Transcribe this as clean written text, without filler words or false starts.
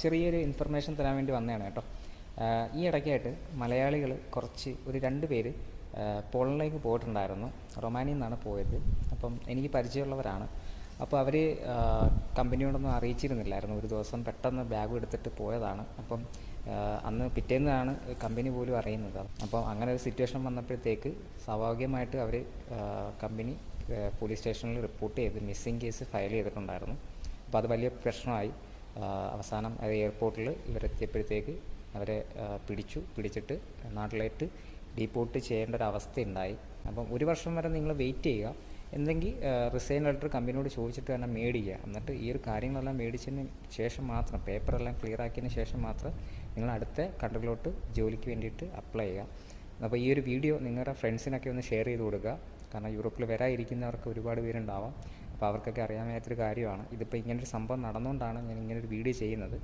ചെറിയൊരു ഇൻഫർമേഷൻ തരാൻ വേണ്ടി വന്നതാണ് കേട്ടോ. ഈ ഇടയ്ക്കായിട്ട് മലയാളികൾ ഒരു 2 പേര് പോളണ്ടിലേക്ക് പോയിട്ടുണ്ടായിരുന്നു. റൊമാനിയയിൽ നിന്നാണ് പോയത്. അപ്പം എനിക്ക് പരിചയമുള്ളവരാണ്. അപ്പോൾ അവർ കമ്പനിയോടൊന്നും അറിയിച്ചിരുന്നില്ലായിരുന്നു. ഒരു ദിവസം പെട്ടെന്ന് ബാഗ് എടുത്തിട്ട് പോയതാണ്. അപ്പം അന്ന് പിറ്റേന്നാണ് കമ്പനി പോലും അറിയുന്നത്. അപ്പം അങ്ങനെ ഒരു സിറ്റുവേഷൻ വന്നപ്പോഴത്തേക്ക് സ്വാഭാവികമായിട്ട് അവർ കമ്പനി പോലീസ് സ്റ്റേഷനിൽ റിപ്പോർട്ട് ചെയ്ത് മിസ്സിംഗ് കേസ് ഫയൽ ചെയ്തിട്ടുണ്ടായിരുന്നു. അപ്പോൾ അത് വലിയ പ്രശ്നമായി. അവസാനം അത് എയർപോർട്ടിൽ ഇവരെത്തിയപ്പോഴത്തേക്ക് അവരെ പിടിച്ചിട്ട് നാട്ടിലേക്ക് ഡീപ്പോർട്ട് ചെയ്യേണ്ട ഒരു അവസ്ഥയുണ്ടായി. അപ്പം 1 വർഷം വരെ നിങ്ങൾ വെയിറ്റ് ചെയ്യുക. എന്തെങ്കിൽ റിസൈൻ ലെറ്റർ കമ്പനിയോട് ചോദിച്ചിട്ട് തന്നെ മേടിക്കുക. എന്നിട്ട് ഈ ഒരു കാര്യങ്ങളെല്ലാം മേടിച്ചതിന് ശേഷം മാത്രം, പേപ്പറെല്ലാം ക്ലിയർ ആക്കിയതിന് ശേഷം മാത്രം നിങ്ങൾ അടുത്ത കൺട്രിയിലോട്ട് ജോലിക്ക് വേണ്ടിയിട്ട് അപ്ലൈ ചെയ്യുക. അപ്പോൾ ഈ ഒരു വീഡിയോ നിങ്ങളുടെ ഫ്രണ്ട്സിനൊക്കെ ഒന്ന് ഷെയർ ചെയ്ത് കൊടുക്കുക. കാരണം യൂറോപ്പിൽ വരാതിരിക്കുന്നവർക്ക് ഒരുപാട് പേരുണ്ടാവാം. അപ്പോൾ അവർക്കൊക്കെ അറിയാൻ മേലാത്തൊരു കാര്യമാണ്. ഇതിപ്പോൾ ഇങ്ങനൊരു സംഭവം നടന്നുകൊണ്ടാണ് ഞാൻ ഇങ്ങനൊരു വീഡിയോ ചെയ്യുന്നത്.